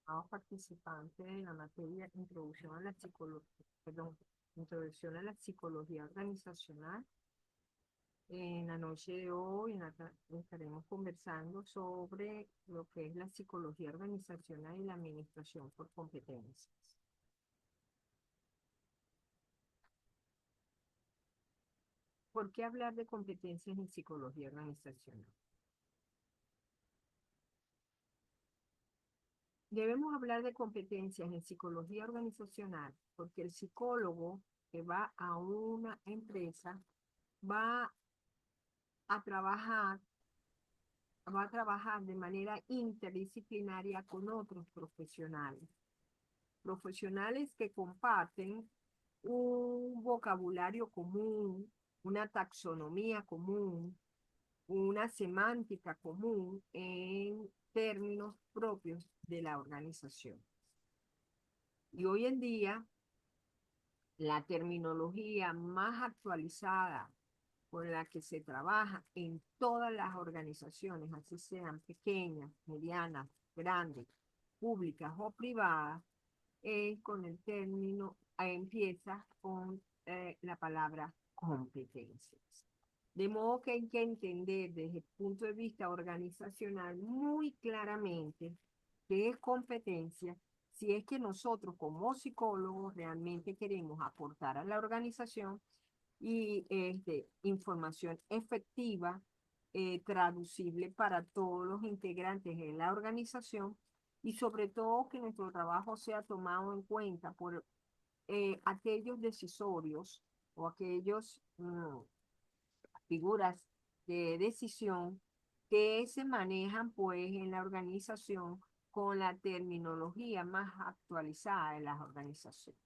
participante de la materia Introducción a la Psicología, perdón, Introducción a la Psicología Organizacional. En la noche de hoy estaremos conversando sobre lo que es la psicología organizacional y la administración por competencias. ¿Por qué hablar de competencias en psicología organizacional? Debemos hablar de competencias en psicología organizacional porque el psicólogo que va a una empresa va a trabajar, va a trabajar de manera interdisciplinaria con otros profesionales. Profesionales que comparten un vocabulario común, una taxonomía común, una semántica común en términos propios de la organización. Y hoy en día, la terminología más actualizada con la que se trabaja en todas las organizaciones, así sean pequeñas, medianas, grandes, públicas o privadas, es con el término, empieza con la palabra competencias. De modo que hay que entender desde el punto de vista organizacional muy claramente qué es competencia, si es que nosotros como psicólogos realmente queremos aportar a la organización y información efectiva, traducible para todos los integrantes de la organización y sobre todo que nuestro trabajo sea tomado en cuenta por aquellos decisorios o aquellos figuras de decisión que se manejan pues en la organización con la terminología más actualizada de las organizaciones.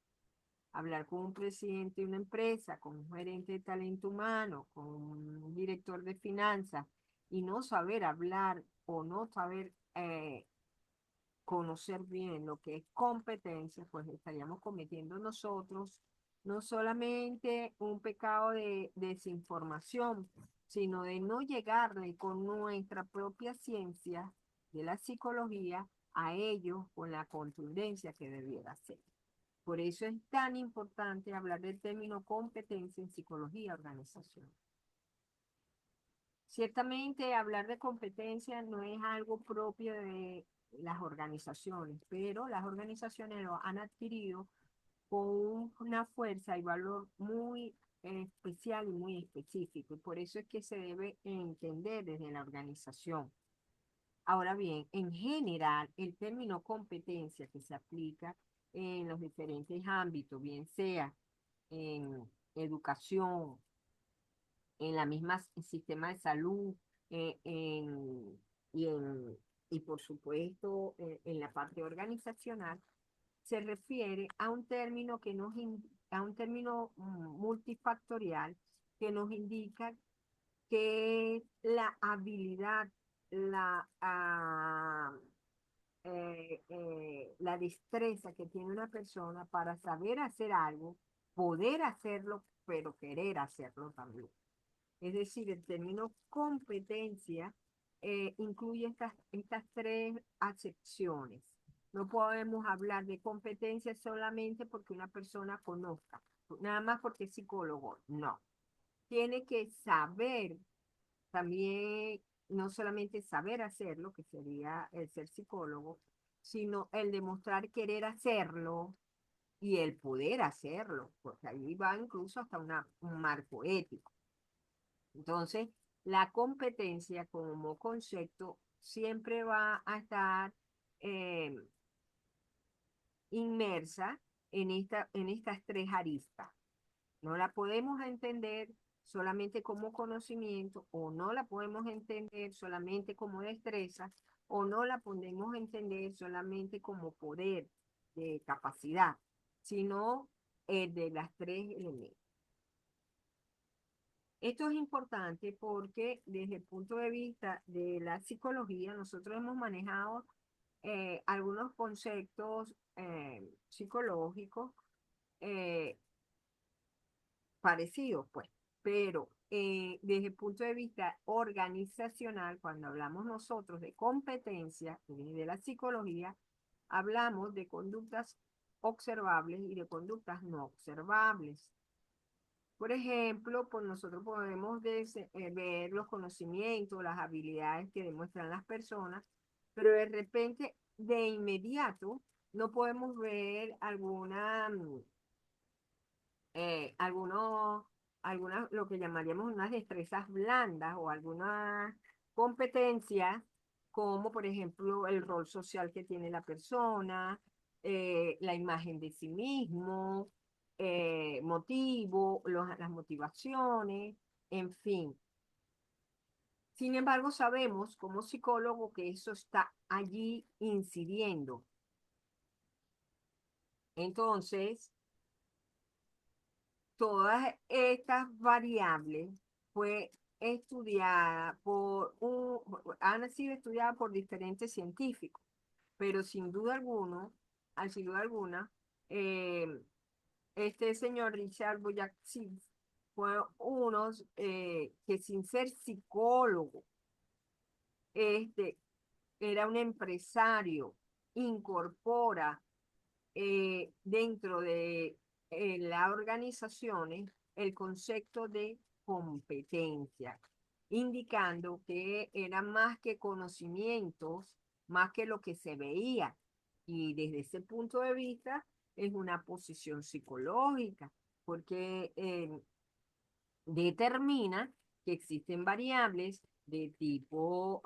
Hablar con un presidente de una empresa, con un gerente de talento humano, con un director de finanzas y no saber hablar o no saber conocer bien lo que es competencia, pues estaríamos cometiendo nosotros no solamente un pecado de desinformación, sino de no llegarle con nuestra propia ciencia de la psicología a ellos con la contundencia que debiera ser. Por eso es tan importante hablar del término competencia en psicología organizacional. Ciertamente hablar de competencia no es algo propio de las organizaciones, pero las organizaciones lo han adquirido con una fuerza y valor muy especial y muy específico. Y por eso es que se debe entender desde la organización. Ahora bien, en general, el término competencia que se aplica en los diferentes ámbitos, bien sea en educación, en la misma sistema de salud, eh, en, y, en, y por supuesto en la parte organizacional, se refiere a un término a un término multifactorial que nos indica que la habilidad, la destreza que tiene una persona para saber hacer algo, poder hacerlo, pero querer hacerlo también. Es decir, el término competencia incluye estas tres acepciones. No podemos hablar de competencia solamente porque una persona conozca, nada más porque es psicólogo, no. Tiene que saber también, no solamente saber hacerlo, que sería el ser psicólogo, sino el demostrar querer hacerlo y el poder hacerlo, porque ahí va incluso hasta un marco ético. Entonces, la competencia como concepto siempre va a estar eh, inmersa en estas tres aristas. No la podemos entender solamente como conocimiento o no la podemos entender solamente como destreza o no la podemos entender solamente como poder de capacidad, sino de las tres elementos. Esto es importante porque desde el punto de vista de la psicología, nosotros hemos manejado algunos conceptos psicológicos eh, parecidos, pues, pero desde el punto de vista organizacional, cuando hablamos nosotros de competencia de la psicología, hablamos de conductas observables y de conductas no observables. Por ejemplo, pues nosotros podemos ver los conocimientos, las habilidades que demuestran las personas, pero de repente, de inmediato, no podemos ver algunos, algunas, lo que llamaríamos unas destrezas blandas o algunas competencias, como por ejemplo el rol social que tiene la persona, la imagen de sí mismo, las motivaciones, en fin. Sin embargo, sabemos como psicólogo que eso está allí incidiendo. Entonces, todas estas variables fue estudiada han sido estudiadas por diferentes científicos, pero sin duda alguna, eh, este señor Richard Boyatzis fue uno que sin ser psicólogo, este, era un empresario, incorpora dentro de las organizaciones el concepto de competencia, indicando que era más que conocimientos, más que lo que se veía. Y desde ese punto de vista es una posición psicológica, porque determina que existen variables de tipo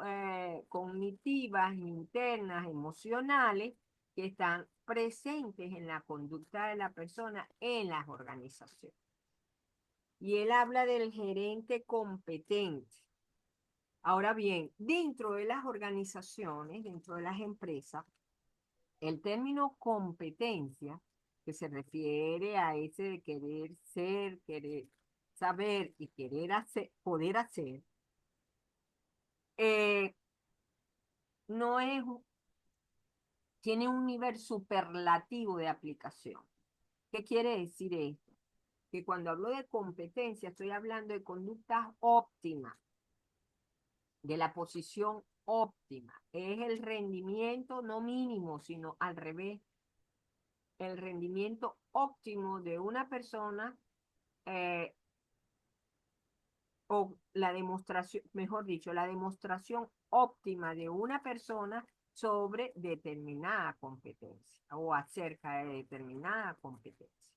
cognitivas, internas, emocionales, que están presentes en la conducta de la persona en las organizaciones. Y él habla del gerente competente. Ahora bien, dentro de las organizaciones, dentro de las empresas, el término competencia, que se refiere a ese de querer ser, querer saber y querer hacer, poder hacer, eh, no es, tiene un nivel superlativo de aplicación. ¿Qué quiere decir esto? Que cuando hablo de competencia estoy hablando de conductas óptimas, de la posición óptima. Es el rendimiento no mínimo, sino al revés, el rendimiento óptimo de una persona eh, o la demostración, mejor dicho, la demostración óptima de una persona sobre determinada competencia o acerca de determinada competencia.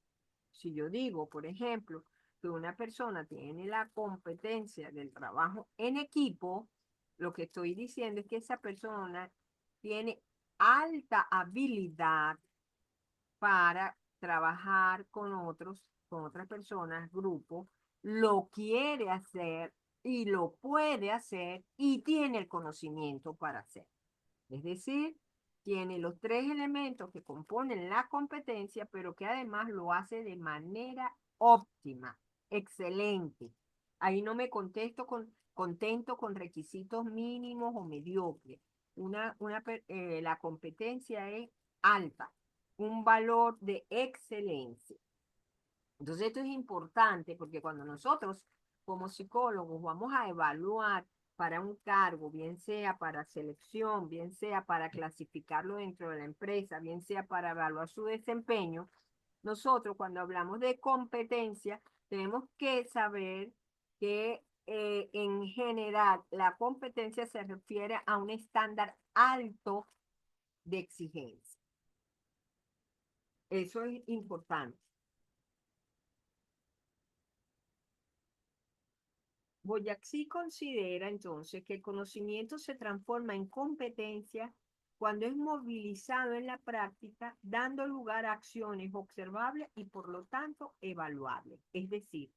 Si yo digo, por ejemplo, que una persona tiene la competencia del trabajo en equipo, lo que estoy diciendo es que esa persona tiene alta habilidad para trabajar con con otras personas, grupos, lo quiere hacer y lo puede hacer y tiene el conocimiento para hacer. Es decir, tiene los tres elementos que componen la competencia, pero que además lo hace de manera óptima, excelente. Ahí no me contento con requisitos mínimos o mediocres. La competencia es alta, un valor de excelencia. Entonces esto es importante porque cuando nosotros como psicólogos vamos a evaluar para un cargo, bien sea para selección, bien sea para clasificarlo dentro de la empresa, bien sea para evaluar su desempeño, nosotros cuando hablamos de competencia tenemos que saber que en general la competencia se refiere a un estándar alto de exigencia. Eso es importante. Boyaxi considera entonces que el conocimiento se transforma en competencia cuando es movilizado en la práctica, dando lugar a acciones observables y por lo tanto evaluables. Es decir,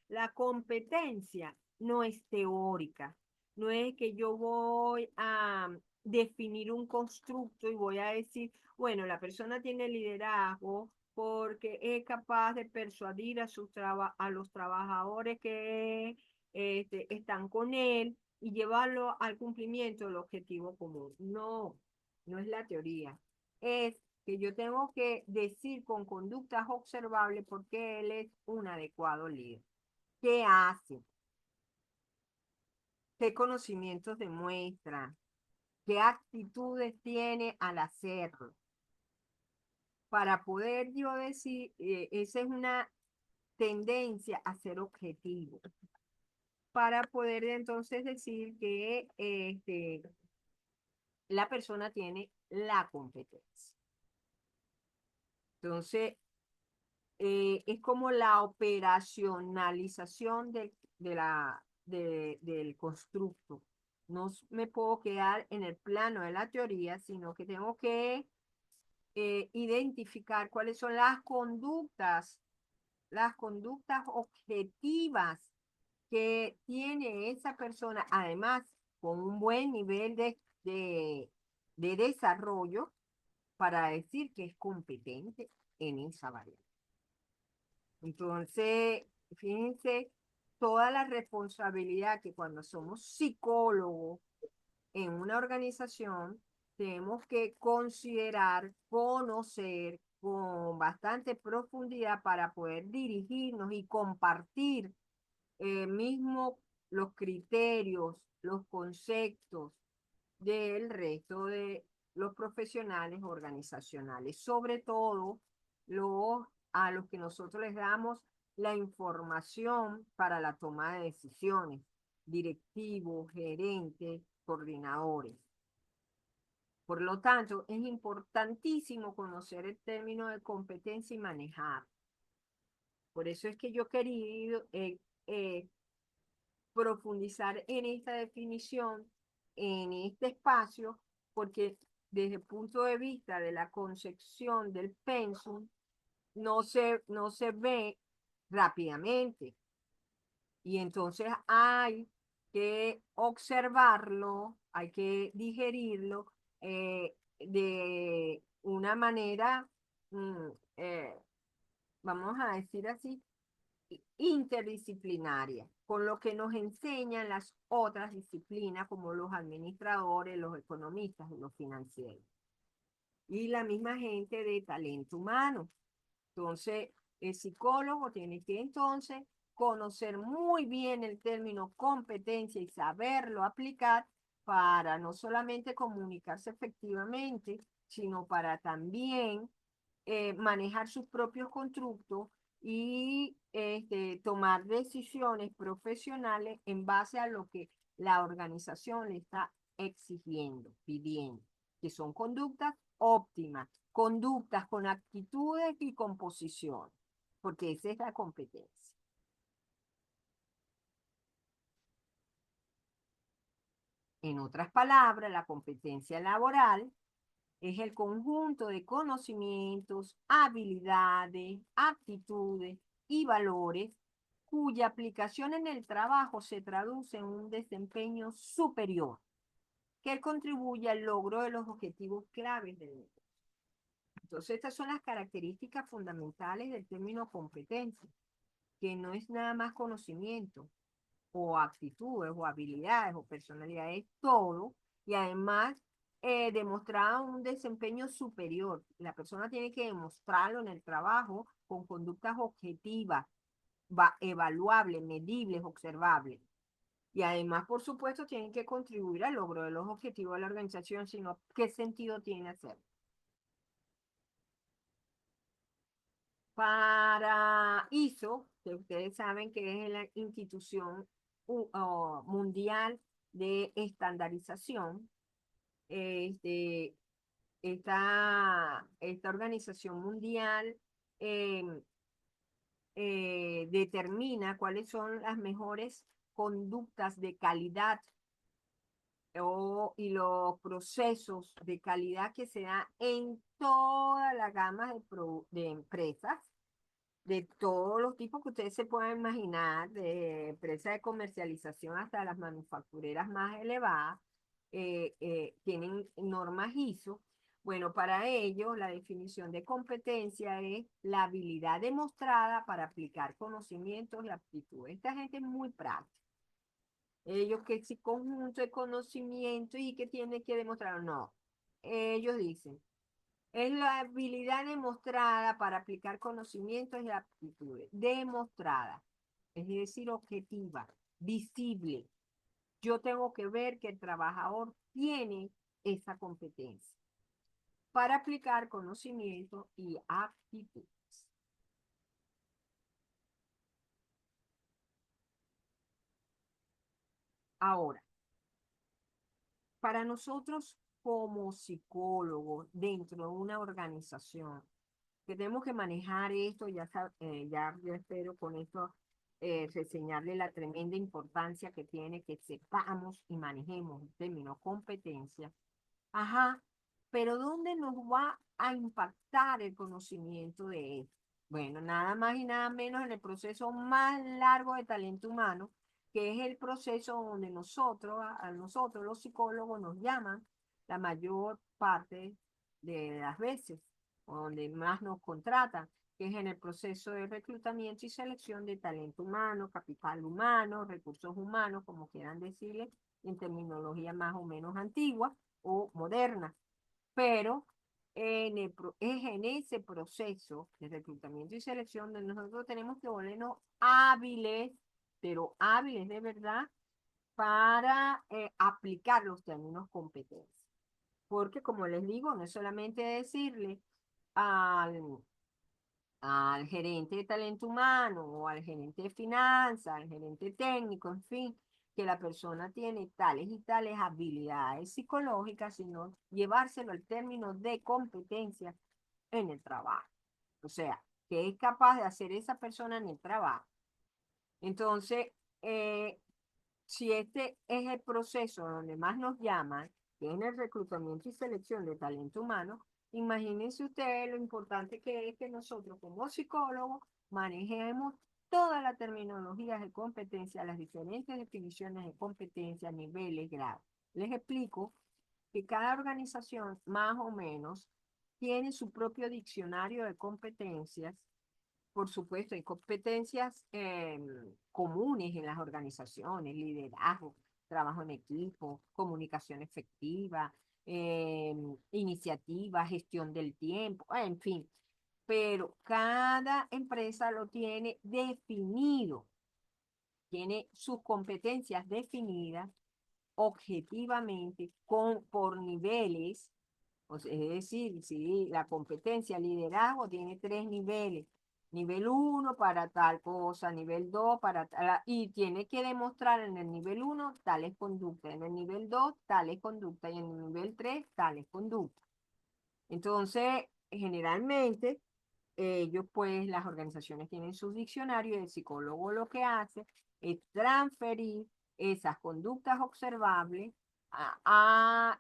la competencia no es teórica, no es que yo voy a definir un constructo y voy a decir, bueno, la persona tiene liderazgo porque es capaz de persuadir a los trabajadores que están con él y llevarlo al cumplimiento del objetivo común. No, no es la teoría. Es que yo tengo que decir con conductas observables por qué él es un adecuado líder. ¿Qué hace? ¿Qué conocimientos demuestra? ¿Qué actitudes tiene al hacerlo? para poder yo decir, esa es una tendencia a ser objetivo, para poder entonces decir que la persona tiene la competencia. Entonces, es como la operacionalización del constructo. No me puedo quedar en el plano de la teoría, sino que tengo que identificar cuáles son las conductas objetivas que tiene esa persona, además con un buen nivel de desarrollo para decir que es competente en esa variable. Entonces, fíjense toda la responsabilidad que cuando somos psicólogos en una organización, tenemos que considerar, conocer con bastante profundidad para poder dirigirnos y compartir mismo los criterios, los conceptos del resto de los profesionales organizacionales, sobre todo a los que nosotros les damos la información para la toma de decisiones, directivos, gerentes, coordinadores. Por lo tanto, es importantísimo conocer el término de competencia y manejar. Por eso es que yo he querido profundizar en esta definición, en este espacio, porque desde el punto de vista de la concepción del pensum, no se ve rápidamente. Y entonces hay que observarlo, hay que digerirlo de una manera, mm, eh, vamos a decir así, interdisciplinaria, con lo que nos enseñan las otras disciplinas como los administradores, los economistas y los financieros. Y la misma gente de talento humano. Entonces, el psicólogo tiene que entonces conocer muy bien el término competencia y saberlo aplicar para no solamente comunicarse efectivamente, sino para también manejar sus propios constructos y tomar decisiones profesionales en base a lo que la organización le está exigiendo, pidiendo, que son conductas óptimas, conductas con actitudes y composición, porque esa es la competencia. En otras palabras, la competencia laboral es el conjunto de conocimientos, habilidades, aptitudes y valores cuya aplicación en el trabajo se traduce en un desempeño superior que contribuye al logro de los objetivos claves del negocio. Entonces, estas son las características fundamentales del término competencia, que no es nada más conocimiento o actitudes o habilidades o personalidades, todo, y además demostrar un desempeño superior. La persona tiene que demostrarlo en el trabajo con conductas objetivas, evaluables, medibles, observables. Y además, por supuesto, tienen que contribuir al logro de los objetivos de la organización, sino qué sentido tiene hacerlo. Para ISO, que ustedes saben que es la institución mundial de estandarización, este, esta organización mundial eh, determina cuáles son las mejores conductas de calidad y los procesos de calidad que se dan en toda la gama de empresas de todos los tipos que ustedes se puedan imaginar, de empresas de comercialización hasta las manufactureras más elevadas, tienen normas ISO. Bueno, para ello, la definición de competencia es la habilidad demostrada para aplicar conocimientos y aptitudes. Esta gente es muy práctica. Ellos que si conjunto de conocimiento y que tiene que demostrar, no. Ellos dicen, es la habilidad demostrada para aplicar conocimientos y aptitudes. Demostrada, es decir, objetiva, visible. Yo tengo que ver que el trabajador tiene esa competencia. para aplicar conocimiento y aptitudes. Ahora, para nosotros como psicólogos dentro de una organización, que tenemos que manejar esto, ya yo espero con esto reseñarle la tremenda importancia que tiene que sepamos y manejemos el término competencia. Ajá, pero ¿dónde nos va a impactar el conocimiento de esto? Bueno, nada más y nada menos en el proceso más largo de talento humano, que es el proceso donde a nosotros los psicólogos nos llaman la mayor parte de las veces, o donde más nos contratan, que es en el proceso de reclutamiento y selección de talento humano, capital humano, recursos humanos, como quieran decirle, en terminología más o menos antigua o moderna, pero es en ese proceso de reclutamiento y selección donde nosotros tenemos que volvernos hábiles, pero hábiles de verdad, para aplicar los términos competencia. Porque como les digo, no es solamente decirle al, al gerente de talento humano o al gerente de finanzas, al gerente técnico, en fin, que la persona tiene tales y tales habilidades psicológicas, sino llevárselo al término de competencia en el trabajo. O sea, que es capaz de hacer esa persona en el trabajo. Entonces, eh, si este es el proceso donde más nos llaman, que es en el reclutamiento y selección de talento humano, imagínense ustedes lo importante que es que nosotros como psicólogos manejemos toda la terminología de competencia, las diferentes definiciones de competencia, niveles, grados. Les explico que cada organización más o menos tiene su propio diccionario de competencias. Por supuesto, hay competencias comunes en las organizaciones: liderazgo, trabajo en equipo, comunicación efectiva, iniciativa, gestión del tiempo, en fin. Pero cada empresa lo tiene definido, tiene sus competencias definidas objetivamente por niveles. Es decir, si la competencia liderazgo tiene 3 niveles: nivel 1 para tal cosa, nivel 2 para tal, y tiene que demostrar en el nivel 1 tales conductas, en el nivel 2 tales conductas y en el nivel 3 tales conductas. Entonces, generalmente, ellos, pues, las organizaciones tienen sus diccionarios y el psicólogo lo que hace es transferir esas conductas observables a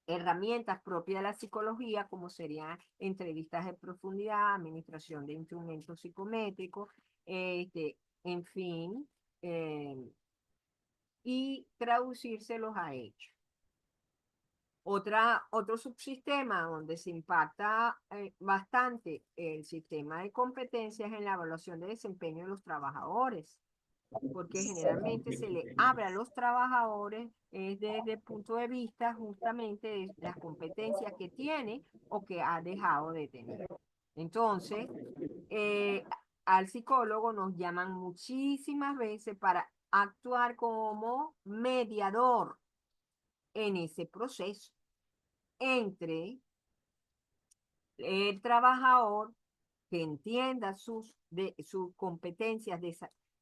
herramientas propias de la psicología, como serían entrevistas de profundidad, administración de instrumentos psicométricos, en fin, eh, y traducírselos a hechos. Otro subsistema donde se impacta bastante el sistema de competencias en la evaluación de desempeño de los trabajadores, porque generalmente se le abre a los trabajadores desde el punto de vista justamente de las competencias que tiene o que ha dejado de tener. Entonces, eh, al psicólogo nos llaman muchísimas veces para actuar como mediador en ese proceso entre el trabajador, que entienda sus competencias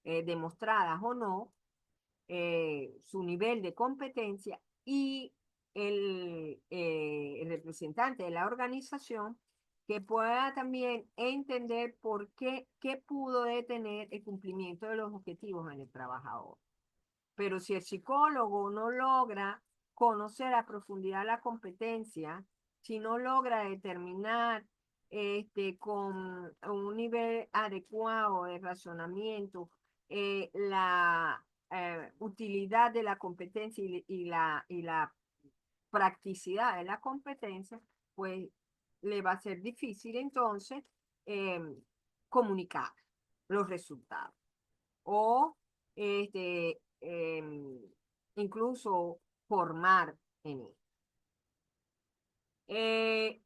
demostradas o no, su nivel de competencia, y el representante de la organización, que pueda también entender qué pudo detener el cumplimiento de los objetivos en el trabajador. Pero si el psicólogo no logra conocer a profundidad la competencia, si no logra determinar con un nivel adecuado de razonamiento la utilidad de la competencia y la practicidad de la competencia, pues le va a ser difícil entonces eh, comunicar los resultados o incluso formar en él.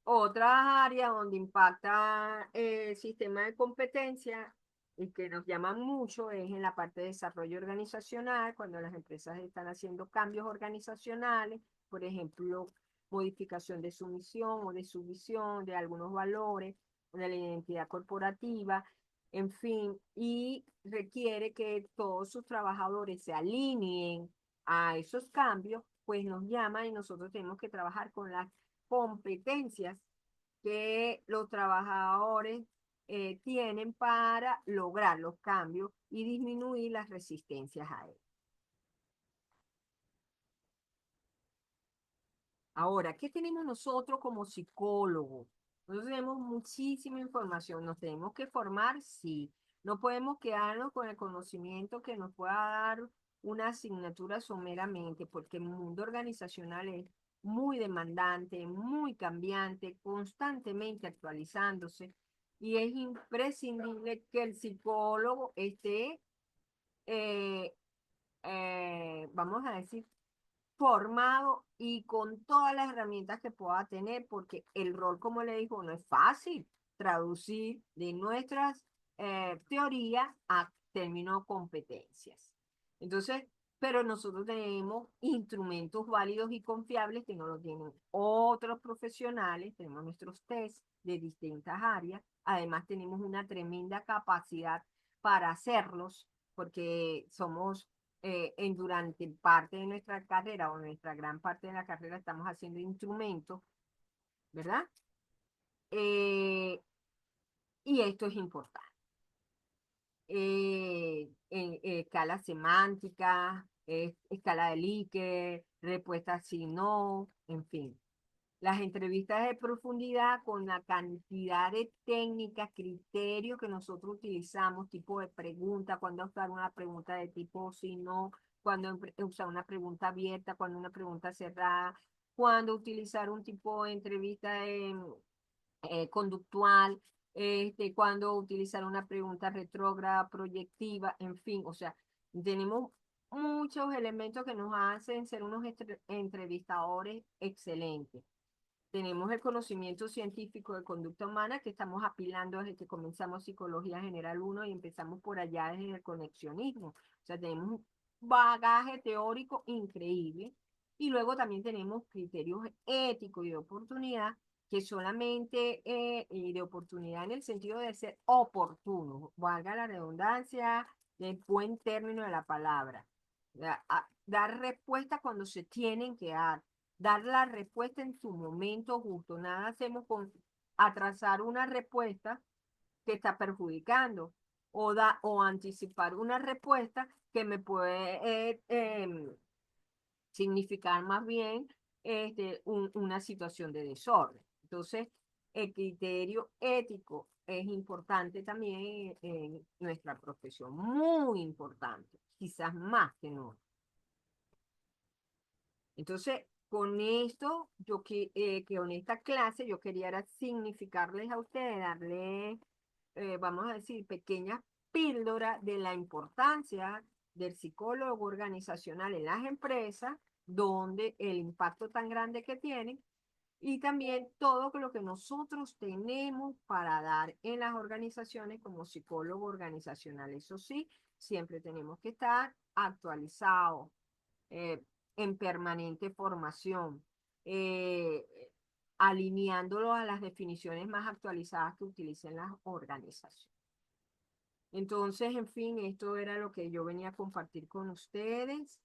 Otras áreas donde impacta el sistema de competencia y que nos llaman mucho es en la parte de desarrollo organizacional, cuando las empresas están haciendo cambios organizacionales, por ejemplo, modificación de su misión o de su visión, de algunos valores, de la identidad corporativa, en fin, y requiere que todos sus trabajadores se alineen a esos cambios, pues nos llama y nosotros tenemos que trabajar con las competencias que los trabajadores tienen para lograr los cambios y disminuir las resistencias a él. Ahora, ¿qué tenemos nosotros como psicólogos? Nosotros tenemos muchísima información, nos tenemos que formar, sí. No podemos quedarnos con el conocimiento que nos pueda dar una asignatura someramente, porque el mundo organizacional es muy demandante, muy cambiante, constantemente actualizándose, y es imprescindible que el psicólogo esté, eh, vamos a decir, formado y con todas las herramientas que pueda tener, porque el rol, como le dijo, no es fácil traducir de nuestras teorías a términos competencias. Entonces, pero nosotros tenemos instrumentos válidos y confiables que no lo tienen otros profesionales, tenemos nuestros test de distintas áreas, además tenemos una tremenda capacidad para hacerlos, porque somos durante parte de nuestra carrera o nuestra gran parte de la carrera estamos haciendo instrumentos, ¿verdad? Eh, y esto es importante. Escala semántica, escala de Likert, respuesta sí, no, en fin. Las entrevistas de profundidad con la cantidad de técnicas, criterios que nosotros utilizamos, tipo de pregunta, cuando usar una pregunta de tipo sí, no, cuando usar una pregunta abierta, cuando una pregunta cerrada, cuando utilizar un tipo de entrevista conductual, cuando utilizar una pregunta retrógrada, proyectiva, en fin, o sea, tenemos muchos elementos que nos hacen ser unos entrevistadores excelentes. Tenemos el conocimiento científico de conducta humana que estamos apilando desde que comenzamos Psicología General 1 y empezamos por allá desde el conexionismo. O sea, tenemos un bagaje teórico increíble. Y luego también tenemos criterios éticos y de oportunidad, que solamente, y de oportunidad en el sentido de ser oportuno, valga la redundancia, del buen término de la palabra. Dar respuesta cuando se tienen que dar la respuesta en su momento justo. Nada hacemos con atrasar una respuesta que está perjudicando o anticipar una respuesta que me puede significar más bien una situación de desorden. Entonces, el criterio ético es importante también en nuestra profesión, muy importante, quizás más que no. Entonces, con esto, que con esta clase, yo quería era significarles a ustedes, darles, vamos a decir, pequeñas píldoras de la importancia del psicólogo organizacional en las empresas, donde el impacto tan grande que tienen, y también todo lo que nosotros tenemos para dar en las organizaciones como psicólogo organizacional. Eso sí, siempre tenemos que estar actualizados, eh, en permanente formación, eh, alineándolo a las definiciones más actualizadas que utilicen las organizaciones. Entonces, en fin, esto era lo que yo venía a compartir con ustedes.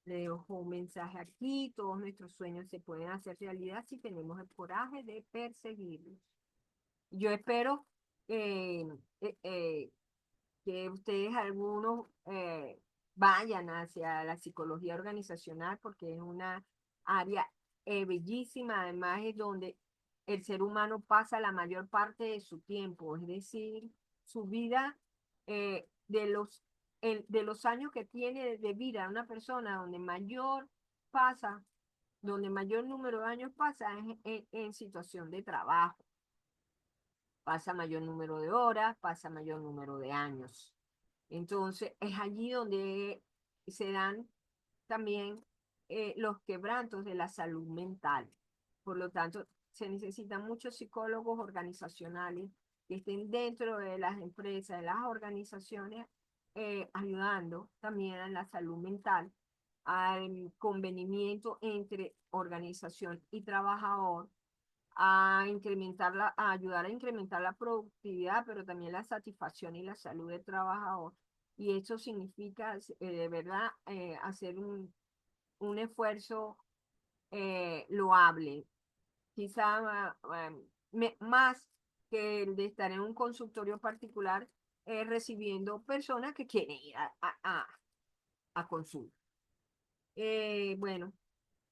Le dejo un mensaje aquí. Todos nuestros sueños se pueden hacer realidad si tenemos el coraje de perseguirlos. Yo espero eh, eh, eh, que ustedes algunos vayan hacia la psicología organizacional porque es una área bellísima, además es donde el ser humano pasa la mayor parte de su tiempo, es decir, su vida de los años que tiene de vida una persona donde mayor pasa, donde mayor número de años pasa es en situación de trabajo. Pasa mayor número de horas, pasa mayor número de años. Entonces, es allí donde se dan también los quebrantos de la salud mental. Por lo tanto, se necesitan muchos psicólogos organizacionales que estén dentro de las empresas, de las organizaciones, ayudando también a la salud mental, al convenimiento entre organización y trabajador, a incrementar a ayudar a incrementar la productividad, pero también la satisfacción y la salud del trabajador. Y eso significa, de verdad, hacer un esfuerzo loable, quizá más que el de estar en un consultorio particular recibiendo personas que quieren ir a consulta. Bueno,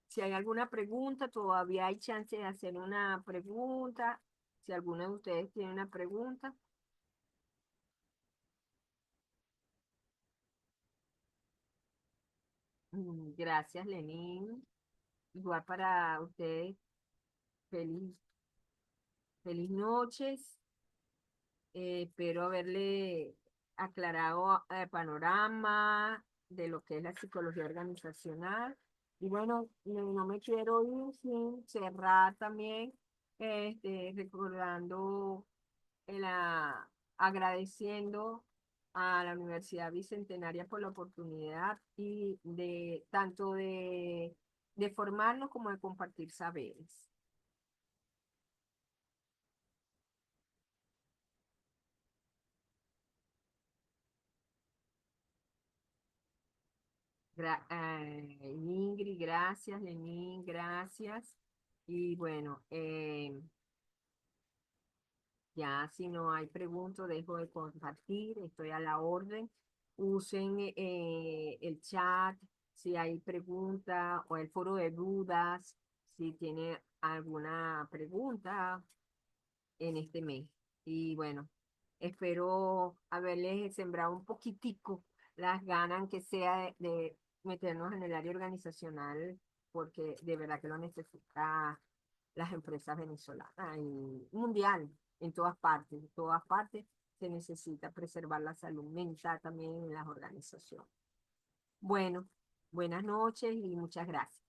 si hay alguna pregunta, todavía hay chance de hacer una pregunta. Si alguno de ustedes tiene una pregunta. Gracias, Lenín. Igual para ustedes, feliz, feliz noches. Espero haberle aclarado el panorama de lo que es la psicología organizacional. Y bueno, no me quiero ir sin cerrar también, recordando, agradeciendo a la Universidad Bicentenaria por la oportunidad y de tanto de formarnos como de compartir saberes. Ingrid, gracias, Lenín, gracias. Y bueno, ya si no hay preguntas, dejo de compartir, estoy a la orden. Usen el chat si hay preguntas o el foro de dudas, si tiene alguna pregunta en este mes. Y bueno, espero haberles sembrado un poquitico las ganas que sea de meternos en el área organizacional, porque de verdad que lo necesitan las empresas venezolanas y mundial, en todas partes se necesita preservar la salud mental también en las organizaciones. Bueno, buenas noches y muchas gracias.